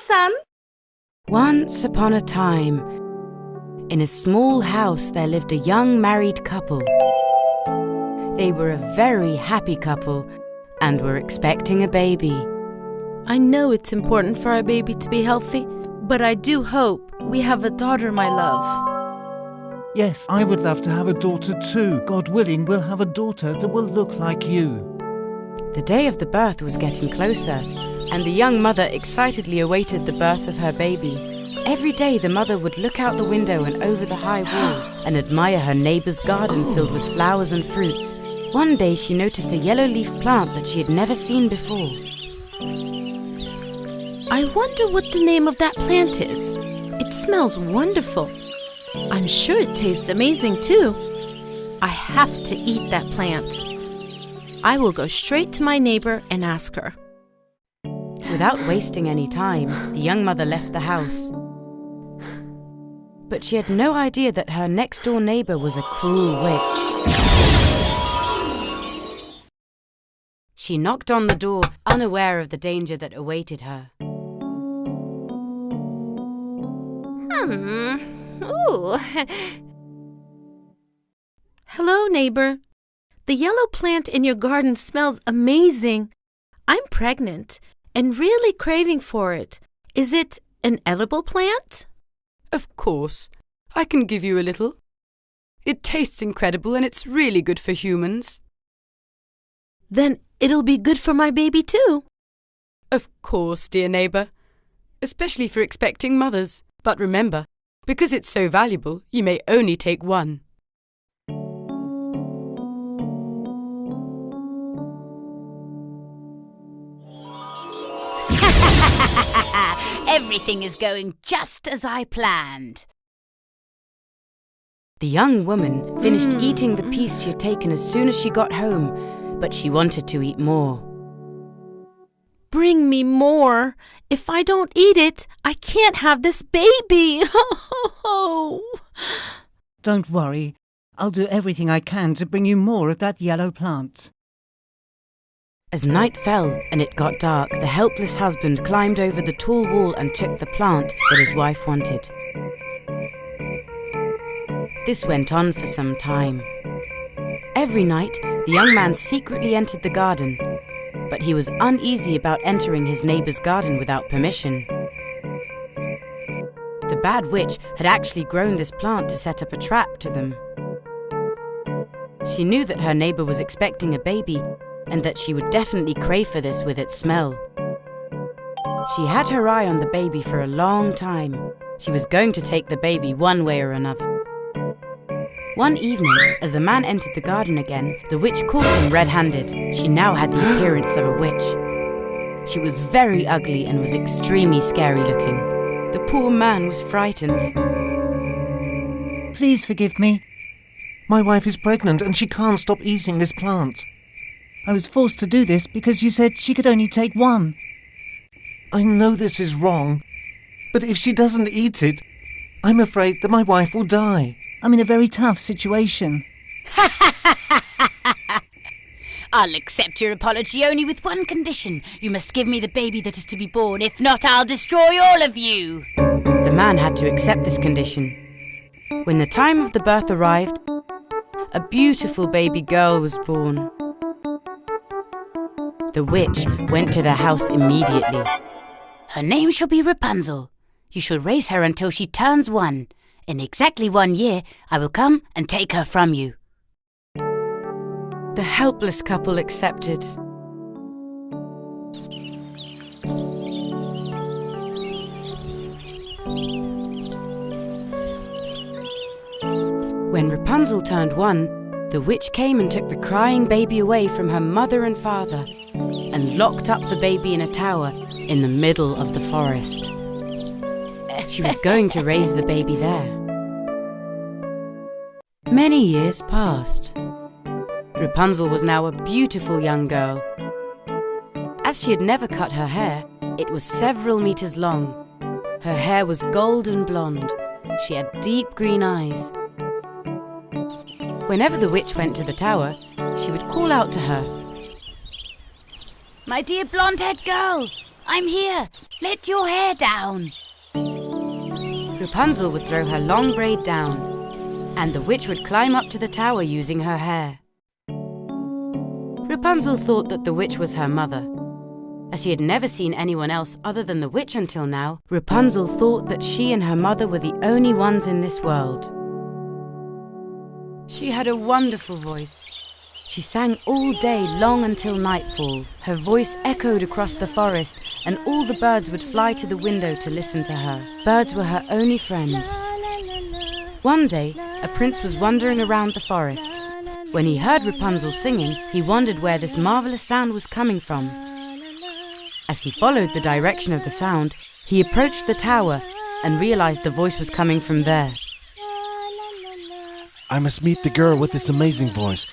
son. Once upon a time, in a small house there lived a young married couple. They were a very happy couple and were expecting a baby. I know it's important for our baby to be healthy, but I do hope we have a daughter, my love. Yes, I would love to have a daughter too. God willing, we'll have a daughter that will look like you. The day of the birth was getting closer, and the young mother excitedly awaited the birth of her baby. Every day the mother would look out the window and over the high wall and admire her neighbour's garden filled with flowers and fruits. One day she noticed a yellow-leaf plant that she had never seen before. I wonder what the name of that plant is. It smells wonderful. I'm sure it tastes amazing too. I have to eat that plant. I will go straight to my neighbour and ask her. Without wasting any time, the young mother left the house. But she had no idea that her next-door neighbour was a cruel witch. She knocked on the door, unaware of the danger that awaited her. Ooh. Hello, neighbor. The yellow plant in your garden smells amazing. I'm pregnant and really craving for it. Is it an edible plant? Of course. I can give you a little. It tastes incredible and it's really good for humans. Then it'll be good for my baby too. Of course, dear neighbour. Especially for expecting mothers. But remember, because it's so valuable, you may only take one. Everything is going just as I planned. The young woman finished eating the piece she had taken as soon as she got home, but she wanted to eat more. Bring me more. If I don't eat it, I can't have this baby. Don't worry. I'll do everything I can to bring you more of that yellow plant. As night fell and it got dark, the helpless husband climbed over the tall wall and took the plant that his wife wanted. This went on for some time. Every night, the young man secretly entered the garden, but he was uneasy about entering his neighbour's garden without permission. The bad witch had actually grown this plant to set up a trap to them. She knew that her neighbour was expecting a baby and that she would definitely crave for this with its smell. She had her eye on the baby for a long time. She was going to take the baby one way or another. One evening, as the man entered the garden again, the witch caught him red-handed. She now had the appearance of a witch. She was very ugly and was extremely scary-looking. The poor man was frightened. Please forgive me. My wife is pregnant and she can't stop eating this plant. I was forced to do this because you said she could only take one. I know this is wrong, but if she doesn't eat it, I'm afraid that my wife will die. I'm in a very tough situation. I'll accept your apology only with one condition. You must give me the baby that is to be born. If not, I'll destroy all of you. The man had to accept this condition. When the time of the birth arrived, a beautiful baby girl was born. The witch went to their house immediately. Her name shall be Rapunzel. You shall raise her until she turns 1. In exactly 1 year, I will come and take her from you. The helpless couple accepted. When Rapunzel turned 1, the witch came and took the crying baby away from her mother and father and locked up the baby in a tower in the middle of the forest. She was going to raise the baby there. Many years passed. Rapunzel was now a beautiful young girl. As she had never cut her hair, it was several meters long. Her hair was golden blonde. She had deep green eyes. Whenever the witch went to the tower, she would call out to her. My dear blonde-haired girl, I'm here. Let your hair down. Rapunzel would throw her long braid down, and the witch would climb up to the tower using her hair. Rapunzel thought that the witch was her mother. As she had never seen anyone else other than the witch until now, Rapunzel thought that she and her mother were the only ones in this world. She had a wonderful voice. She sang all day long until nightfall. Her voice echoed across the forest, and all the birds would fly to the window to listen to her. Birds were her only friends. One day, a prince was wandering around the forest. When he heard Rapunzel singing, he wondered where this marvelous sound was coming from. As he followed the direction of the sound, he approached the tower and realized the voice was coming from there. I must meet the girl with this amazing voice.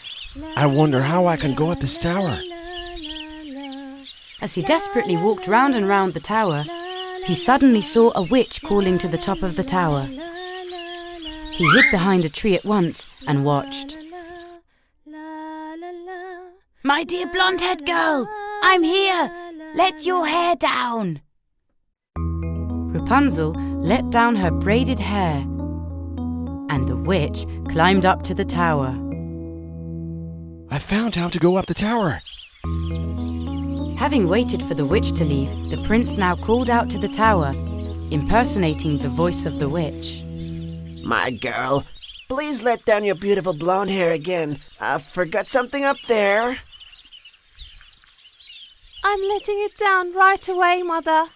I wonder how I can go up this tower. As he desperately walked round and round the tower, he suddenly saw a witch calling to the top of the tower. He hid behind a tree at once and watched. My dear blonde-haired girl, I'm here. Let your hair down. Rapunzel let down her braided hair, and the witch climbed up to the tower. I found how to go up the tower. Having waited for the witch to leave, the prince now called out to the tower, impersonating the voice of the witch. My girl, please let down your beautiful blonde hair again. I forgot something up there. I'm letting it down right away, Mother.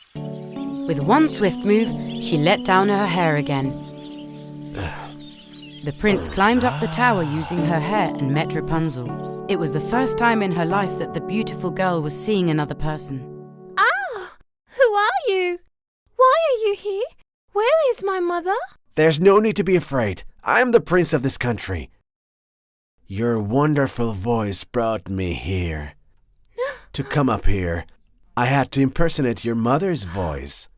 With one swift move, she let down her hair again. The prince climbed up the tower using her hair and met Rapunzel. It was the first time in her life that the beautiful girl was seeing another person. Ah! Who are you? Why are you here? Where is my mother? There's no need to be afraid. I'm the prince of this country. Your wonderful voice brought me here. To come up here, I had to impersonate your mother's voice.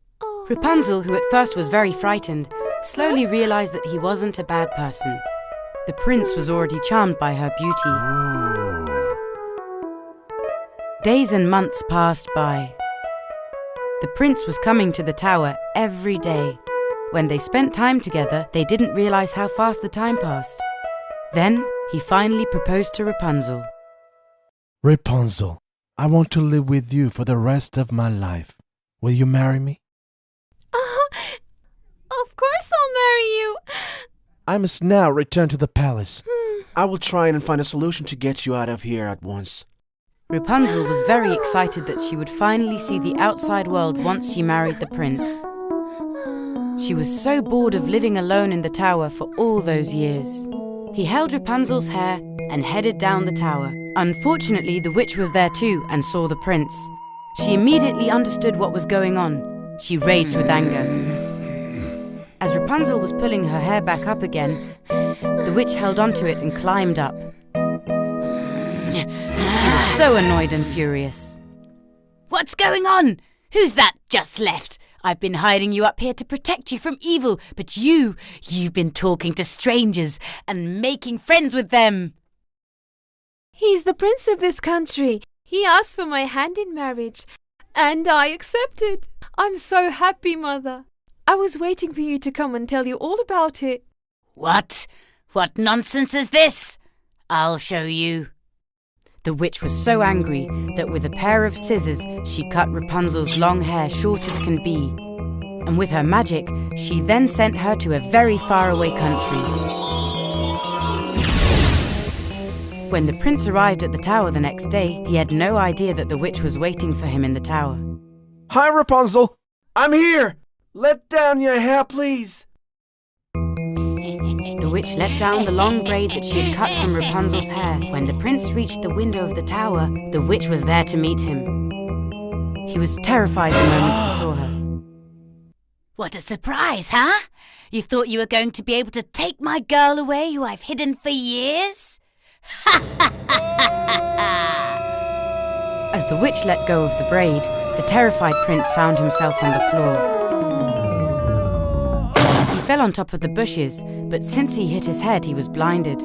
Rapunzel, who at first was very frightened, slowly realized that he wasn't a bad person. The prince was already charmed by her beauty. Days and months passed by. The prince was coming to the tower every day. When they spent time together, they didn't realize how fast the time passed. Then he finally proposed to Rapunzel. Rapunzel, I want to live with you for the rest of my life. Will you marry me? Of course I'll marry you. I must now return to the palace. I will try and find a solution to get you out of here at once. Rapunzel was very excited that she would finally see the outside world once she married the prince. She was so bored of living alone in the tower for all those years. He held Rapunzel's hair and headed down the tower. Unfortunately, the witch was there too and saw the prince. She immediately understood what was going on. She raged with anger. As Rapunzel was pulling her hair back up again, the witch held onto it and climbed up. She was so annoyed and furious. What's going on? Who's that just left? I've been hiding you up here to protect you from evil, but you've been talking to strangers and making friends with them. He's the prince of this country. He asked for my hand in marriage, and I accepted. I'm so happy, Mother. I was waiting for you to come and tell you all about it. What? What nonsense is this? I'll show you. The witch was so angry that with a pair of scissors she cut Rapunzel's long hair short as can be. And with her magic, she then sent her to a very faraway country. When the prince arrived at the tower the next day, he had no idea that the witch was waiting for him in the tower. Hi, Rapunzel. I'm here. Let down your hair, please. The witch let down the long braid that she had cut from Rapunzel's hair. When the prince reached the window of the tower, the witch was there to meet him. He was terrified the moment he saw her. What a surprise, huh? You thought you were going to be able to take my girl away who I've hidden for years? As the witch let go of the braid, the terrified prince found himself on the floor. He fell on top of the bushes, but since he hit his head, he was blinded.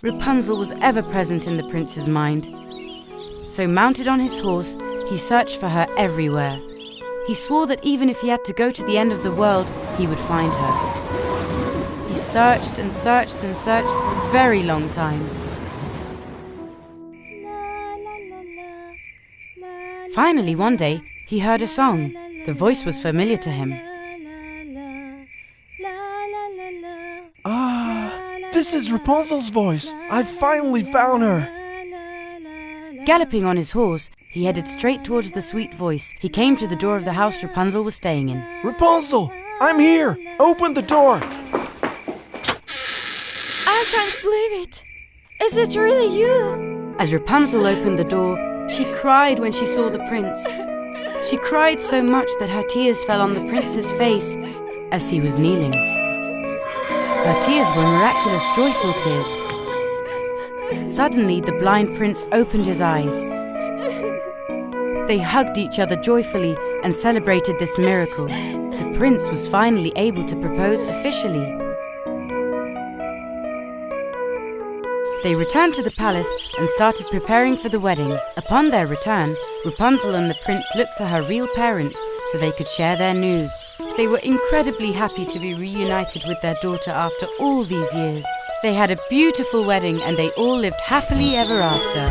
Rapunzel was ever present in the prince's mind. So mounted on his horse, he searched for her everywhere. He swore that even if he had to go to the end of the world, he would find her. He searched and searched and searched for a very long time. Finally, one day, he heard a song. The voice was familiar to him. This is Rapunzel's voice. I finally found her. Galloping on his horse, he headed straight towards the sweet voice. He came to the door of the house Rapunzel was staying in. Rapunzel, I'm here. Open the door. I can't believe it. Is it really you? As Rapunzel opened the door, she cried when she saw the prince. She cried so much that her tears fell on the prince's face as he was kneeling. Her tears were miraculous, joyful tears. Suddenly, the blind prince opened his eyes. They hugged each other joyfully and celebrated this miracle. The prince was finally able to propose officially. They returned to the palace and started preparing for the wedding. Upon their return, Rapunzel and the prince looked for her real parents so they could share their news. They were incredibly happy to be reunited with their daughter after all these years. They had a beautiful wedding and they all lived happily ever after.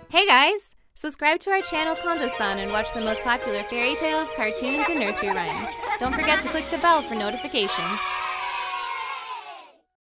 Hey guys! Subscribe to our channel Kanka-san and watch the most popular fairy tales, cartoons, and nursery rhymes. Don't forget to click the bell for notifications.